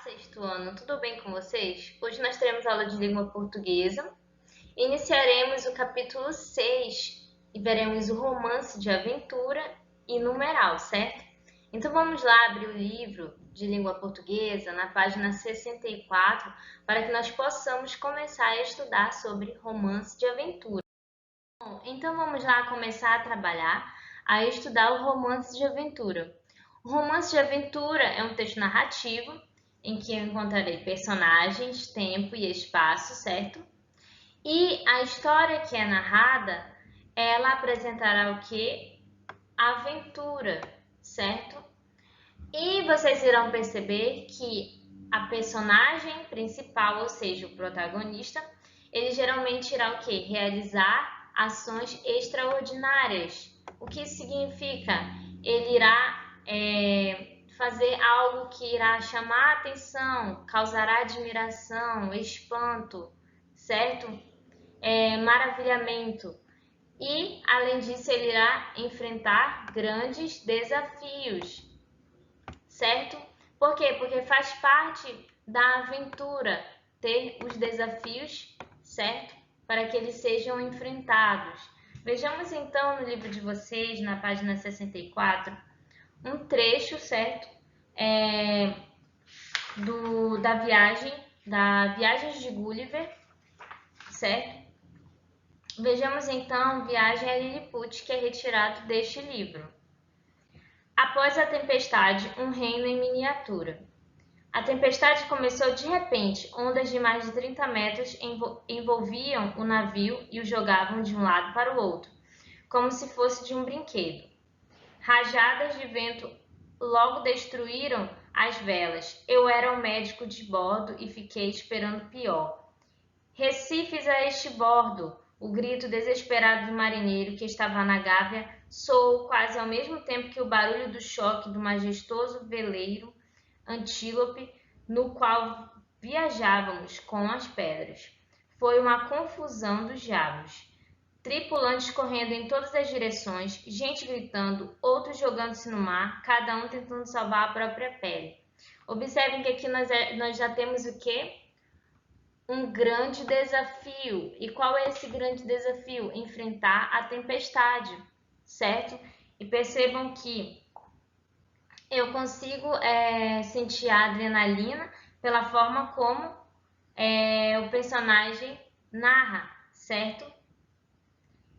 sexto ano, tudo bem com vocês? Hoje nós teremos aula de língua portuguesa. Iniciaremos o capítulo 6 e veremos o romance de aventura e numeral, certo? Então vamos lá abrir o livro de língua portuguesa na página 64 para que nós possamos começar a estudar sobre romance de aventura. Bom, então vamos lá começar a trabalhar, a estudar o romance de aventura. O romance de aventura é um texto narrativo em que eu encontrarei personagens, tempo e espaço, certo? E a história que é narrada, ela apresentará o quê? Aventura, certo? E vocês irão perceber que a personagem principal, ou seja, o protagonista, ele geralmente irá o quê? Realizar ações extraordinárias. O que isso significa? Ele irá fazer algo que irá chamar a atenção, causará admiração, espanto, certo? Maravilhamento. E, além disso, ele irá enfrentar grandes desafios, certo? Por quê? Porque faz parte da aventura ter os desafios, certo? Para que eles sejam enfrentados. Vejamos então no livro de vocês, na página 64, um trecho, certo? Da Viagem de Gulliver, certo? Vejamos então Viagem a Lilliput, que é retirado deste livro. Após a tempestade, um reino em miniatura. A tempestade começou de repente. Ondas de mais de 30 metros envolviam o navio e o jogavam de um lado para o outro, como se fosse de um brinquedo. Rajadas de vento logo destruíram as velas. Eu era o médico de bordo e fiquei esperando o pior. Recifes a este bordo! O grito desesperado do marinheiro que estava na gávea soou quase ao mesmo tempo que o barulho do choque do majestoso veleiro Antílope, no qual viajávamos com as pedras. Foi uma confusão dos diabos. Tripulantes correndo em todas as direções, gente gritando, outros jogando-se no mar, cada um tentando salvar a própria pele. Observem que aqui nós já temos o quê? Um grande desafio. E qual é esse grande desafio? Enfrentar a tempestade, certo? E percebam que eu consigo sentir a adrenalina pela forma como o personagem narra, certo?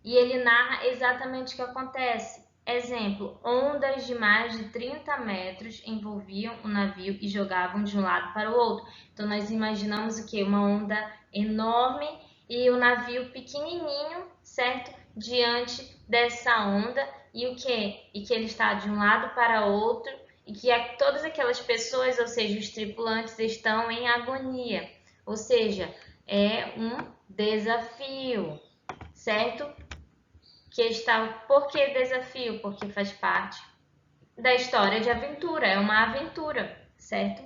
E ele narra exatamente o que acontece. Exemplo, ondas de mais de 30 metros envolviam o navio e jogavam de um lado para o outro. Então, nós imaginamos o quê? Uma onda enorme e o navio pequenininho, certo? Diante dessa onda e o quê? E que ele está de um lado para outro e que todas aquelas pessoas, ou seja, os tripulantes, estão em agonia. Ou seja, é um desafio, certo? Por que desafio? Porque faz parte da história de aventura, é uma aventura, certo?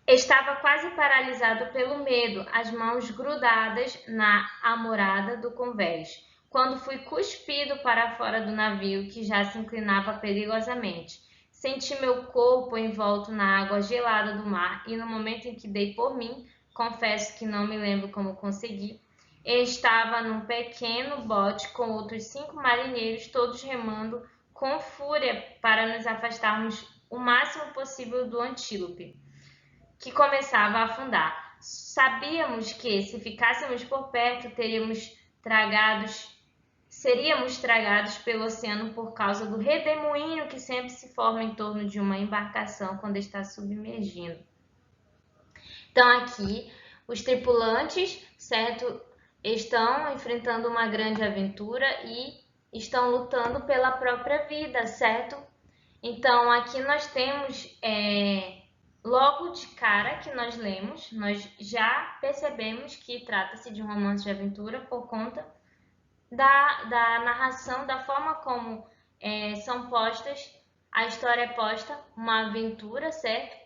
Estava quase paralisado pelo medo, as mãos grudadas na amorada do convés, quando fui cuspido para fora do navio, que já se inclinava perigosamente. Senti meu corpo envolto na água gelada do mar e no momento em que dei por mim, confesso que não me lembro como consegui, estava num pequeno bote com outros 5 marinheiros, todos remando com fúria para nos afastarmos o máximo possível do Antílope, que começava a afundar. Sabíamos que, se ficássemos por perto, seríamos tragados pelo oceano por causa do redemoinho que sempre se forma em torno de uma embarcação quando está submergindo. Então, aqui, os tripulantes, certo, estão enfrentando uma grande aventura e estão lutando pela própria vida, certo? Então, aqui nós temos, logo de cara que nós lemos, nós já percebemos que trata-se de um romance de aventura por conta da narração, da forma como são postas, a história é posta, uma aventura, certo?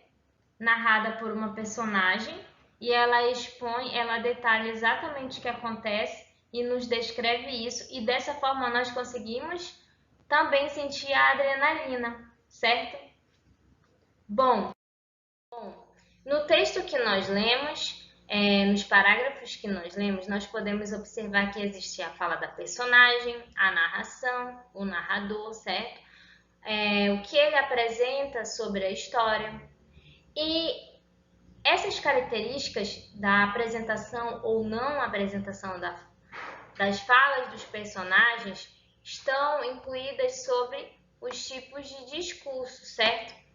Narrada por uma personagem, e ela detalha exatamente o que acontece e nos descreve isso, e dessa forma nós conseguimos também sentir a adrenalina, certo? Bom, no texto que nós lemos, nos parágrafos que nós lemos, nós podemos observar que existe a fala da personagem, a narração, o narrador, certo? O que ele apresenta sobre a história. E essas características da apresentação ou não apresentação das falas dos personagens estão incluídas sobre os tipos de discurso, certo?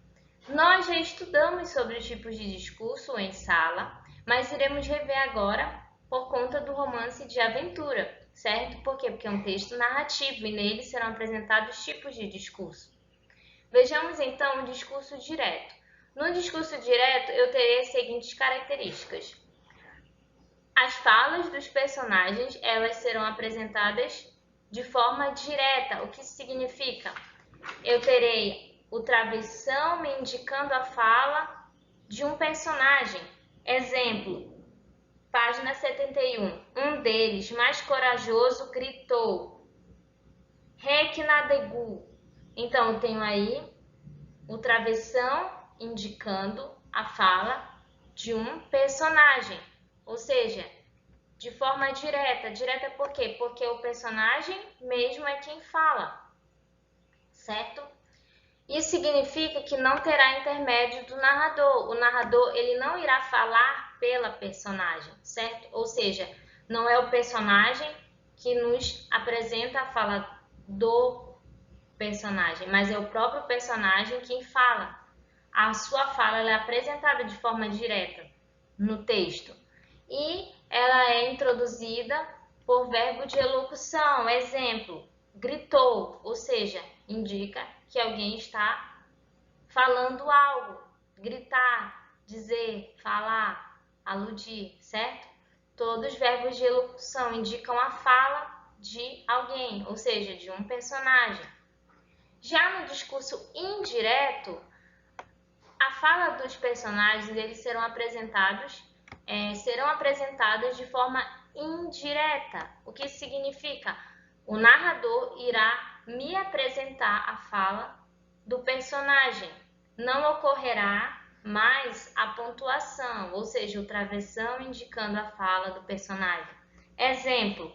Nós já estudamos sobre os tipos de discurso em sala, mas iremos rever agora por conta do romance de aventura, certo? Por quê? Porque é um texto narrativo e nele serão apresentados tipos de discurso. Vejamos então o discurso direto. No discurso direto, eu terei as seguintes características. As falas dos personagens, elas serão apresentadas de forma direta. O que isso significa? Eu terei o travessão me indicando a fala de um personagem. Exemplo, página 71. Um deles, mais corajoso, gritou: Reknadegu. Então, eu tenho aí o travessão indicando a fala de um personagem. Ou seja, de forma direta. Direta por quê? Porque o personagem mesmo é quem fala, certo? Isso significa que não terá intermédio do narrador. O narrador ele não irá falar pela personagem, certo? Ou seja, não é o personagem que nos apresenta a fala do personagem, mas é o próprio personagem quem fala. A sua fala ela é apresentada de forma direta no texto e ela é introduzida por verbo de elocução. Exemplo, gritou, ou seja, indica que alguém está falando algo. Gritar, dizer, falar, aludir, certo? Todos os verbos de elocução indicam a fala de alguém, ou seja, de um personagem. Já no discurso indireto, a fala dos personagens eles serão apresentadas de forma indireta. O que isso significa? O narrador irá me apresentar a fala do personagem. Não ocorrerá mais a pontuação, ou seja, o travessão indicando a fala do personagem. Exemplo,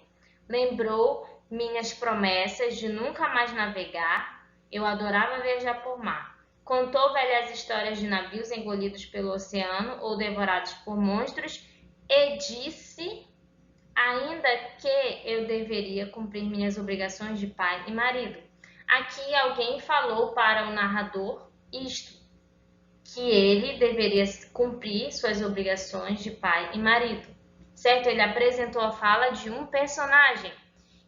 lembrou minhas promessas de nunca mais navegar, eu adorava viajar por mar. Contou velhas histórias de navios engolidos pelo oceano ou devorados por monstros e disse ainda que eu deveria cumprir minhas obrigações de pai e marido. Aqui alguém falou para o narrador isto, que ele deveria cumprir suas obrigações de pai e marido, certo? Ele apresentou a fala de um personagem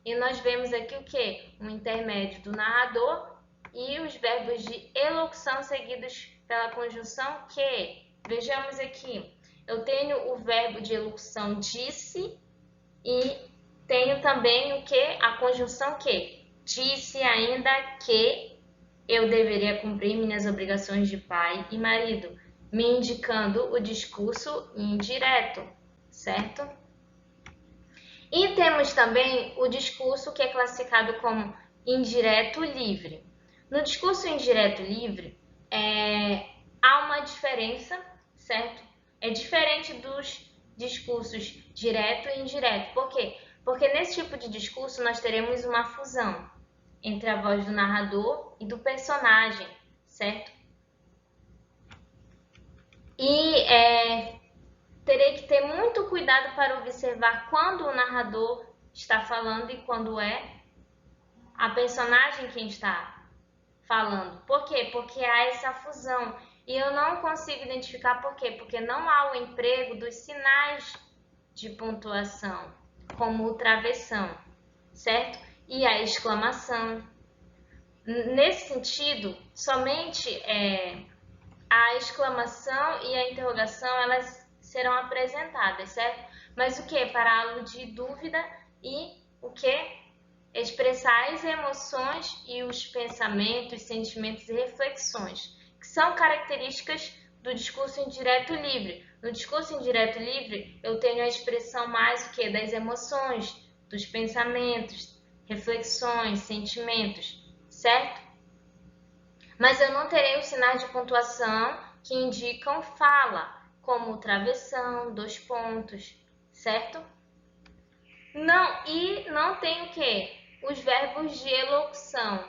e nós vemos aqui o que? Um intermédio do narrador e os verbos de elocução seguidos pela conjunção que. Vejamos aqui, eu tenho o verbo de elocução disse e tenho também o que? A conjunção que. Disse ainda que eu deveria cumprir minhas obrigações de pai e marido, me indicando o discurso indireto, certo? E temos também o discurso que é classificado como indireto livre. No discurso indireto livre, há uma diferença, certo? É diferente dos discursos direto e indireto. Por quê? Porque nesse tipo de discurso nós teremos uma fusão entre a voz do narrador e do personagem, certo? E terei que ter muito cuidado para observar quando o narrador está falando e quando é a personagem quem está falando. Por quê? Porque há essa fusão. E eu não consigo identificar por quê? Porque não há o emprego dos sinais de pontuação, como o travessão, certo? E a exclamação. Nesse sentido, somente a exclamação e a interrogação elas serão apresentadas, certo? Mas o que? Para aludir dúvida e o que? Expressar as emoções e os pensamentos, sentimentos e reflexões, que são características do discurso indireto livre. No discurso indireto livre, eu tenho a expressão mais o que? Das emoções, dos pensamentos, reflexões, sentimentos, certo? Mas eu não terei os sinais de pontuação que indicam fala, como travessão, 2 pontos, certo? Não tem o quê? Os verbos de elocução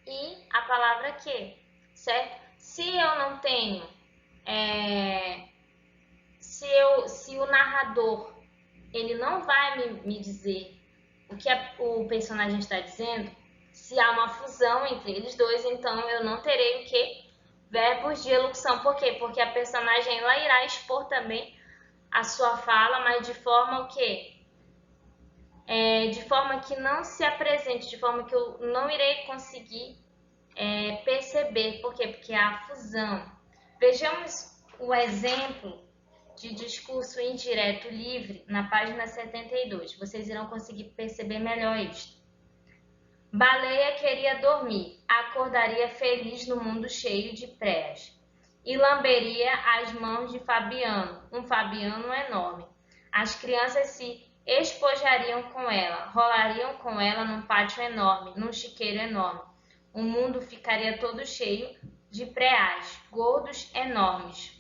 e a palavra que, certo? Se eu não tenho, se o narrador ele não vai me dizer o que o personagem está dizendo, se há uma fusão entre eles dois, então eu não terei o que? Verbos de elocução. Por quê? Porque a personagem ela irá expor também a sua fala, mas de forma o quê? De forma que não se apresente, de forma que eu não irei conseguir perceber. Por quê? Porque há fusão. Vejamos o exemplo de discurso indireto livre na página 72. Vocês irão conseguir perceber melhor isto. Baleia queria dormir, acordaria feliz no mundo cheio de praias e lamberia as mãos de Fabiano, um Fabiano enorme. As crianças se espojariam com ela, rolariam com ela num pátio enorme, num chiqueiro enorme. O mundo ficaria todo cheio de preás, gordos enormes.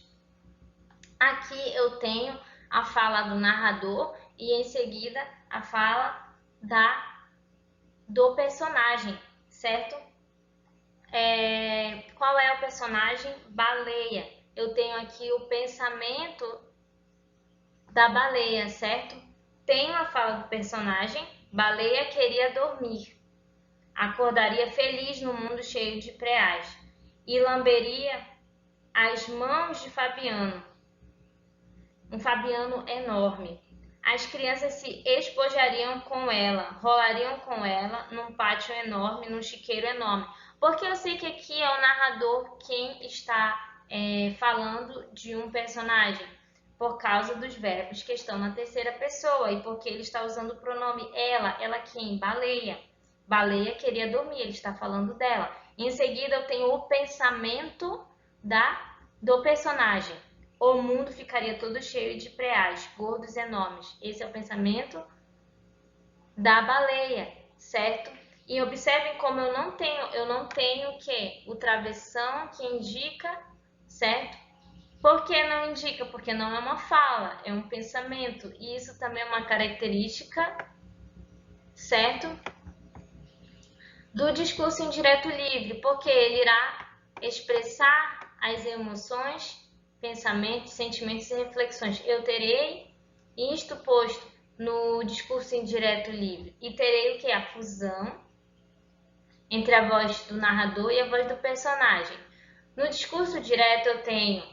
Aqui eu tenho a fala do narrador e em seguida a fala do personagem, certo? Qual é o personagem? Baleia. Eu tenho aqui o pensamento da baleia, certo? Tenho a fala do personagem, baleia queria dormir, acordaria feliz no mundo cheio de preás e lamberia as mãos de Fabiano, um Fabiano enorme. As crianças se espojariam com ela, rolariam com ela num pátio enorme, num chiqueiro enorme. Porque eu sei que aqui é o narrador quem está falando de um personagem, por causa dos verbos que estão na terceira pessoa e porque ele está usando o pronome ela quem? Baleia. Baleia queria dormir, ele está falando dela. Em seguida eu tenho o pensamento do personagem. O mundo ficaria todo cheio de preás, gordos enormes. Esse é o pensamento da baleia, certo? E observem como eu não tenho o quê? O travessão que indica, certo? Por que não indica? Porque não é uma fala, é um pensamento. E isso também é uma característica, certo? Do discurso indireto livre, porque ele irá expressar as emoções, pensamentos, sentimentos e reflexões. Eu terei isto posto no discurso indireto livre e terei o que? A fusão entre a voz do narrador e a voz do personagem. No discurso direto eu tenho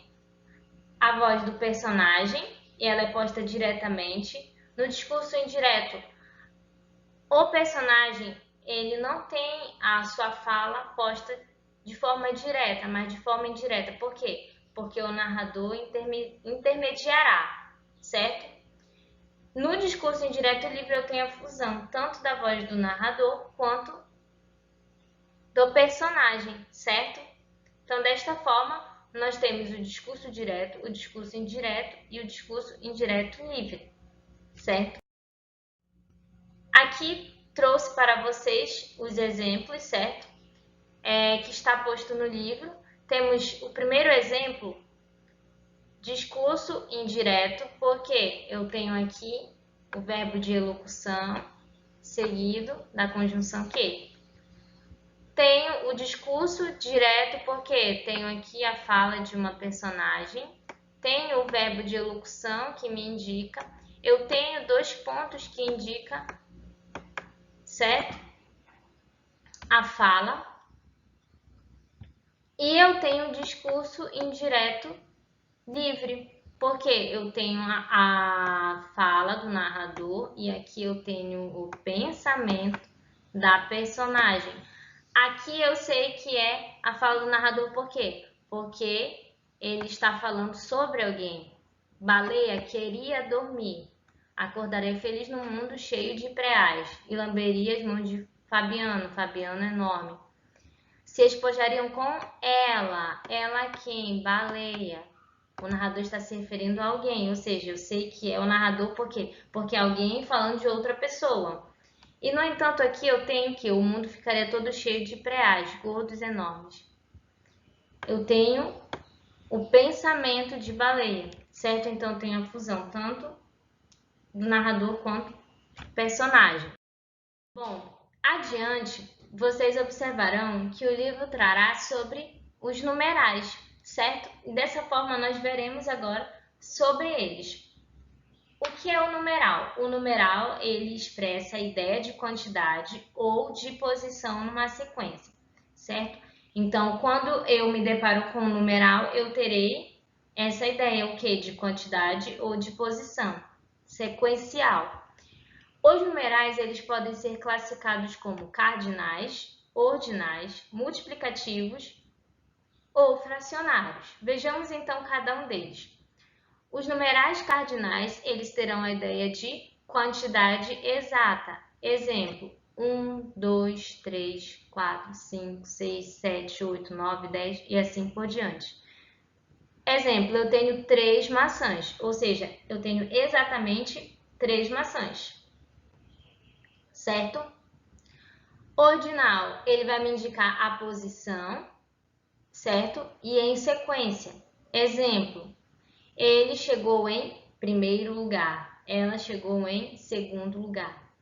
a voz do personagem e ela é posta diretamente. No discurso indireto, o personagem ele não tem a sua fala posta de forma direta, mas de forma indireta. Por quê? Porque o narrador intermediará, certo? No discurso indireto livre eu tenho a fusão tanto da voz do narrador quanto do personagem, certo? Então, desta forma, nós temos o discurso direto, o discurso indireto e o discurso indireto livre, certo? Aqui trouxe para vocês os exemplos, certo? Que está posto no livro. Temos o primeiro exemplo, discurso indireto, porque eu tenho aqui o verbo de elocução seguido da conjunção que. Tenho o discurso direto porque tenho aqui a fala de uma personagem. Tenho o verbo de elocução que me indica. Eu tenho 2 pontos que indicam, certo? A fala. E eu tenho o discurso indireto livre, porque eu tenho a fala do narrador e aqui eu tenho o pensamento da personagem. Aqui eu sei que é a fala do narrador, por quê? Porque ele está falando sobre alguém. Baleia queria dormir, acordaria feliz num mundo cheio de preás e lamberia as mãos de Fabiano, Fabiano enorme. Se espojariam com ela quem? Baleia. O narrador está se referindo a alguém, ou seja, eu sei que é o narrador por quê? Porque é alguém falando de outra pessoa. E, no entanto, aqui eu tenho que o mundo ficaria todo cheio de preás, gordos enormes. eu tenho o pensamento de Baleia, certo? Então, eu tenho a fusão tanto do narrador quanto do personagem. Bom, adiante, vocês observarão que o livro trará sobre os numerais, certo? E dessa forma, nós veremos agora sobre eles. O que é o numeral? O numeral, ele expressa a ideia de quantidade ou de posição numa sequência, certo? Então, quando eu me deparo com um numeral, eu terei essa ideia, o que? De quantidade ou de posição, sequencial. Os numerais, eles podem ser classificados como cardinais, ordinais, multiplicativos ou fracionários. Vejamos então cada um deles. Os numerais cardinais, eles terão a ideia de quantidade exata. Exemplo, 1, 2, 3, 4, 5, 6, 7, 8, 9, 10 e assim por diante. Exemplo, eu tenho 3 maçãs, ou seja, eu tenho exatamente 3 maçãs, certo? Ordinal, ele vai me indicar a posição, certo? E em sequência. Exemplo, ele chegou em primeiro lugar, ela chegou em segundo lugar,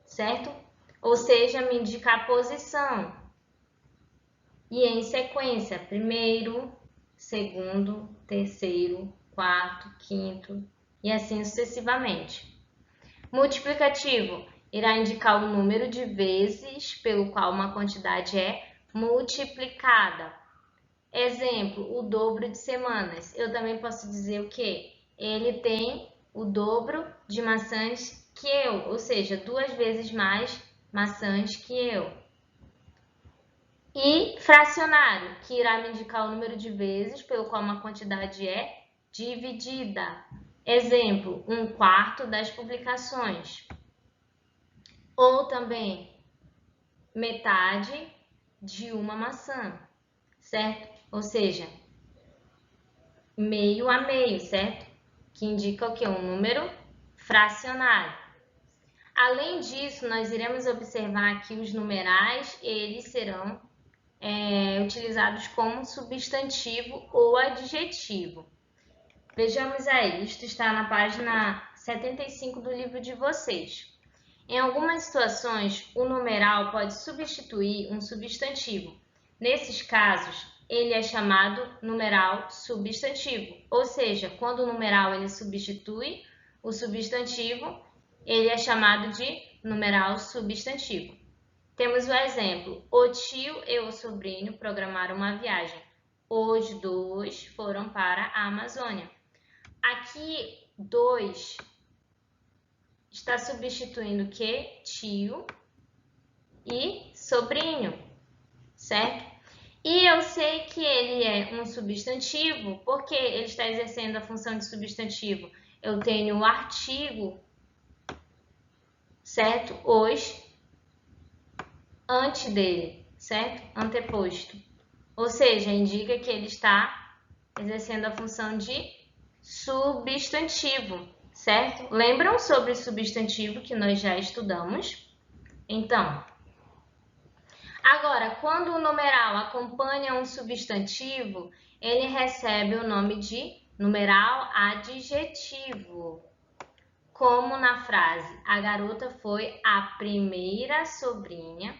certo? Ou seja, me indica a posição. E em sequência, primeiro, segundo, terceiro, quarto, quinto e assim sucessivamente. Multiplicativo irá indicar o número de vezes pelo qual uma quantidade é multiplicada. Exemplo, o dobro de semanas. Eu também posso dizer o quê? Ele tem o dobro de maçãs que eu, ou seja, 2 vezes mais maçãs que eu. E fracionário, que irá me indicar o número de vezes pelo qual uma quantidade é dividida. Exemplo, 1/4 das publicações. Ou também metade de uma maçã, certo? Ou seja, meio a meio, certo? Que indica o que? Um número fracionário. Além disso, nós iremos observar que os numerais, eles serão utilizados como substantivo ou adjetivo. Vejamos aí, isto está na página 75 do livro de vocês. Em algumas situações, o numeral pode substituir um substantivo. Nesses casos, ele é chamado numeral substantivo, ou seja, quando o numeral ele substitui o substantivo, ele é chamado de numeral substantivo. Temos o exemplo, o tio e o sobrinho programaram uma viagem. Os dois foram para a Amazônia. Aqui, dois está substituindo o que? Tio e sobrinho, certo? E eu sei que ele é um substantivo porque ele está exercendo a função de substantivo. Eu tenho o artigo, certo? Os antes dele, certo? Anteposto. Ou seja, indica que ele está exercendo a função de substantivo, certo? Lembram sobre substantivo que nós já estudamos? Então, agora, quando o numeral acompanha um substantivo, ele recebe o nome de numeral adjetivo. Como na frase, a garota foi a primeira sobrinha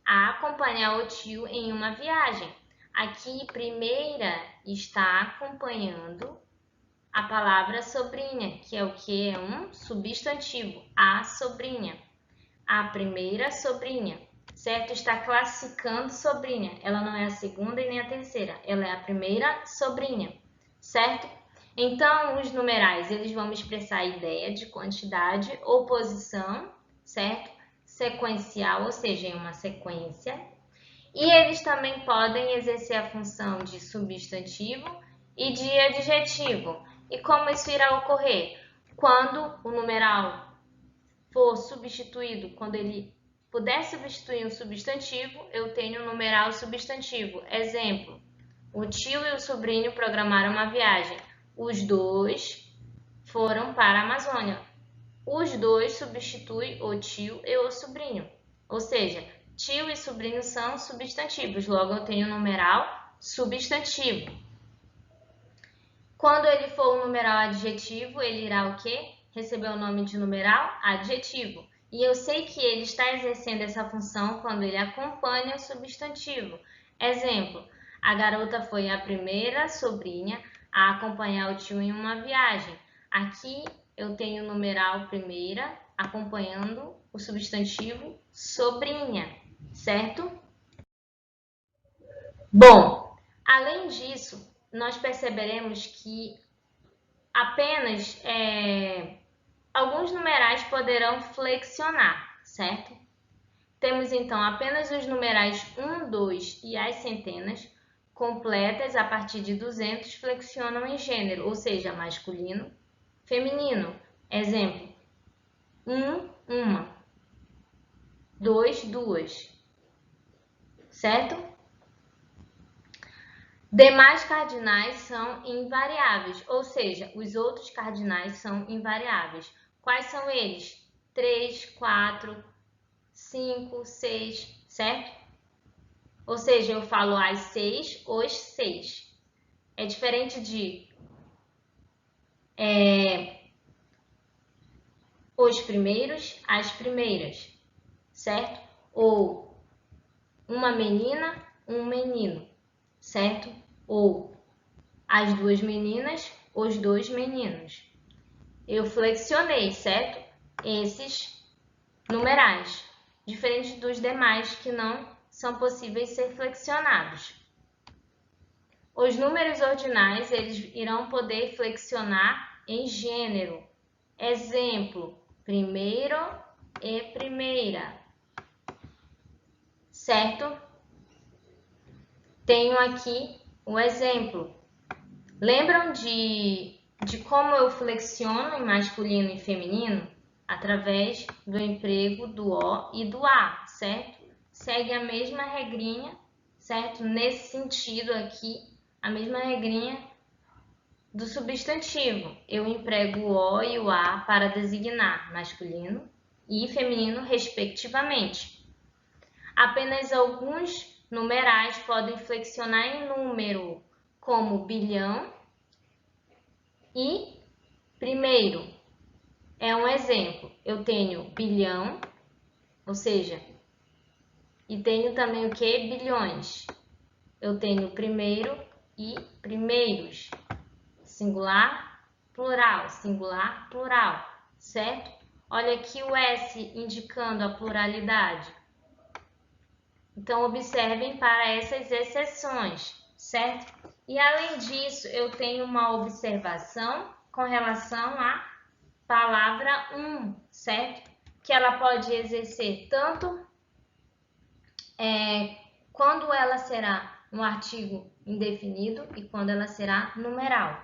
a acompanhar o tio em uma viagem. Aqui, primeira está acompanhando a palavra sobrinha, que é o que? É um substantivo, a sobrinha. A primeira sobrinha, certo? Está classificando sobrinha. Ela não é a segunda e nem a terceira, ela é a primeira sobrinha, certo? Então, os numerais, eles vão expressar a ideia de quantidade ou posição, certo? Sequencial, ou seja, em uma sequência. E eles também podem exercer a função de substantivo e de adjetivo. E como isso irá ocorrer? Quando o numeral for substituído, quando ele puder substituir um substantivo, eu tenho um numeral substantivo. Exemplo, o tio e o sobrinho programaram uma viagem. Os dois foram para a Amazônia. Os dois substituem o tio e o sobrinho. Ou seja, tio e sobrinho são substantivos, logo eu tenho o numeral substantivo. Quando ele for um numeral adjetivo, ele irá o quê? Receber o nome de numeral adjetivo. E eu sei que ele está exercendo essa função quando ele acompanha o substantivo. Exemplo, a garota foi a primeira sobrinha a acompanhar o tio em uma viagem. Aqui eu tenho o numeral primeira acompanhando o substantivo sobrinha, certo? Bom, além disso, nós perceberemos que apenas alguns numerais poderão flexionar, certo? Temos então apenas os numerais 1, 2 e as centenas completas a partir de 200 flexionam em gênero, ou seja, masculino, feminino. Exemplo, 1, uma, 2, duas, certo? Demais cardinais são invariáveis, ou seja, os outros cardinais são invariáveis. Quais são eles? 3, 4, 5, 6, certo? Ou seja, eu falo as 6, os 6. É diferente de os primeiros, as primeiras, certo? Ou uma menina, um menino, certo? Ou as duas meninas, os dois meninos. Eu flexionei, certo? Esses numerais, diferente dos demais que não são possíveis ser flexionados. Os números ordinais, eles irão poder flexionar em gênero. Exemplo, primeiro e primeira, certo? Tenho aqui um exemplo. Lembram de como eu flexiono em masculino e feminino? Através do emprego do O e do A, certo? Segue a mesma regrinha, certo? Nesse sentido aqui, a mesma regrinha do substantivo. Eu emprego o O e o A para designar masculino e feminino, respectivamente. Apenas alguns numerais podem flexionar em número, como bilhão e primeiro. É um exemplo. Eu tenho bilhão, ou seja, e tenho também o que? Bilhões. Eu tenho primeiro e primeiros. Singular, plural, singular, plural, certo? Olha aqui o S indicando a pluralidade. Então, observem para essas exceções, certo? E além disso, eu tenho uma observação com relação à palavra certo? Que ela pode exercer tanto quando ela será um artigo indefinido e quando ela será numeral.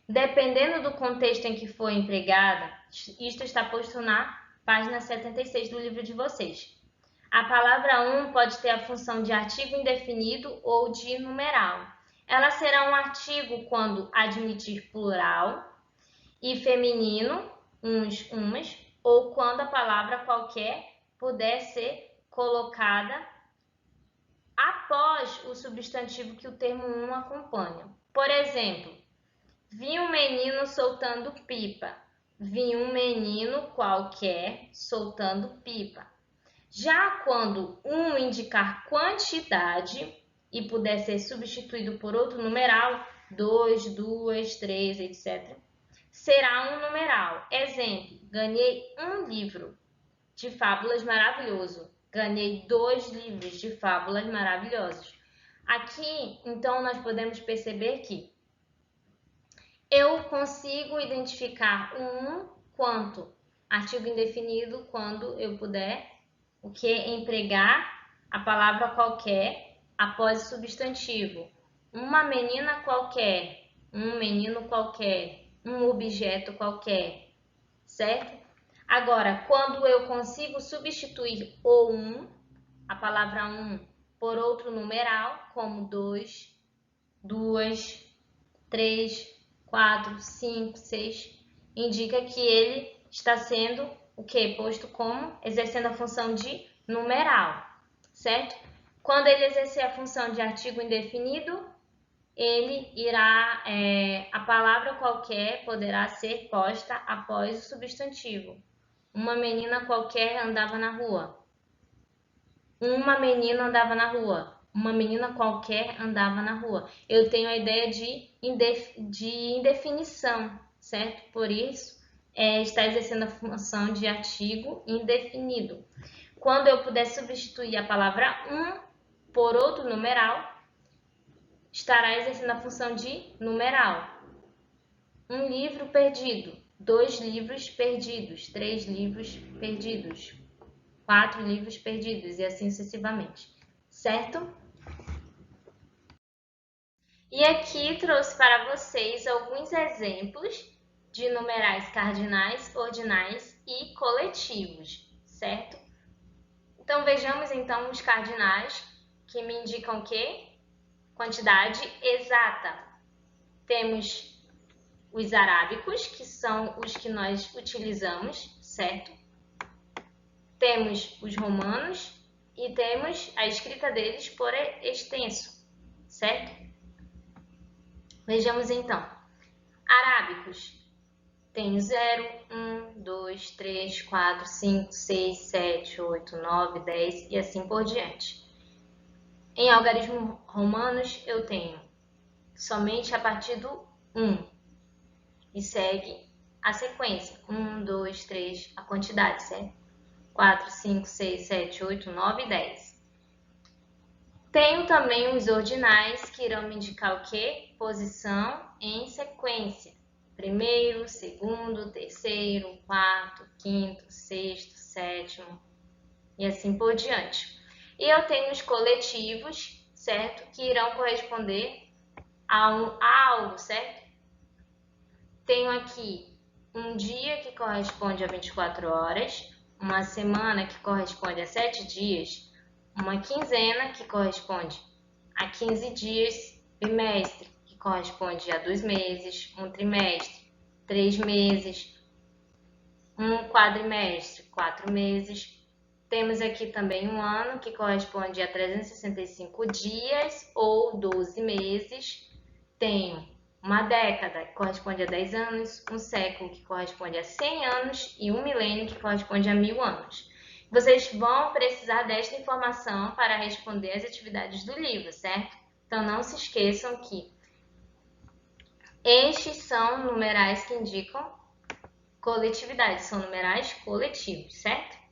Dependendo do contexto em que for empregada, isto está posto na página 76 do livro de vocês. A palavra pode ter a função de artigo indefinido ou de numeral. Ela será um artigo quando admitir plural e feminino, uns, umas, ou quando a palavra qualquer puder ser colocada após o substantivo que o termo acompanha. Por exemplo, vi um menino soltando pipa. Vi um menino qualquer soltando pipa. Já quando indicar quantidade e puder ser substituído por outro numeral, 2, 2, 3, etc., será um numeral. Exemplo, ganhei um livro de fábulas maravilhoso. Ganhei 2 livros de fábulas maravilhosos. Aqui, então, nós podemos perceber que eu consigo identificar quanto artigo indefinido quando eu puder empregar a palavra qualquer após o substantivo. Uma menina qualquer, um menino qualquer, um objeto qualquer, certo? Agora, quando eu consigo substituir o a palavra por outro numeral, como 2, 2, 3, 4, 5, 6, indica que ele está sendo posto como exercendo a função de numeral, certo? Quando ele exercer a função de artigo indefinido, ele irá, a palavra qualquer poderá ser posta após o substantivo. Uma menina qualquer andava na rua. Uma menina andava na rua. Uma menina qualquer andava na rua. Eu tenho a ideia de indefinição, certo? Por isso, está exercendo a função de artigo indefinido. Quando eu puder substituir a palavra um por outro numeral, estará exercendo a função de numeral. Um livro perdido, 2 livros perdidos, 3 livros perdidos, 4 livros perdidos e assim sucessivamente, certo? E aqui trouxe para vocês alguns exemplos de numerais cardinais, ordinais e coletivos, certo? Então vejamos então os cardinais, que me indicam o quê? Quantidade exata. Temos os arábicos, que são os que nós utilizamos, certo? Temos os romanos e temos a escrita deles por extenso, certo? Vejamos então. Arábicos. Tem 0, 1, 2, 3, 4, 5, 6, 7, 8, 9, 10 e assim por diante. Em algarismos romanos, eu tenho somente a partir do 1 e segue a sequência. 1, 2, 3, a quantidade, certo? 4, 5, 6, 7, 8, 9 e 10. Tenho também os ordinais, que irão me indicar o quê? Posição em sequência. Primeiro, segundo, terceiro, quarto, quinto, sexto, sétimo e assim por diante. E eu tenho os coletivos, certo? Que irão corresponder a algo, certo? Tenho aqui um dia que corresponde a 24 horas, uma semana que corresponde a 7 dias, uma quinzena que corresponde a 15 dias, bimestre que corresponde a 2 meses, um trimestre, 3 meses, um quadrimestre, 4 meses. Temos aqui também um ano que corresponde a 365 dias ou 12 meses. Tenho uma década que corresponde a 10 anos, um século que corresponde a 100 anos e um milênio que corresponde a 1000 anos. Vocês vão precisar desta informação para responder as atividades do livro, certo? Então não se esqueçam que estes são numerais que indicam coletividade, são numerais coletivos, certo?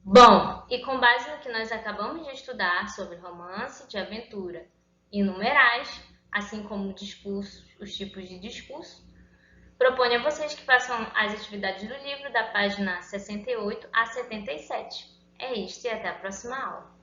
Bom, e com base no que nós acabamos de estudar sobre romance, de aventura e numerais, assim como discursos, os tipos de discurso, proponho a vocês que façam as atividades do livro da página 68 a 77. É isto e até a próxima aula.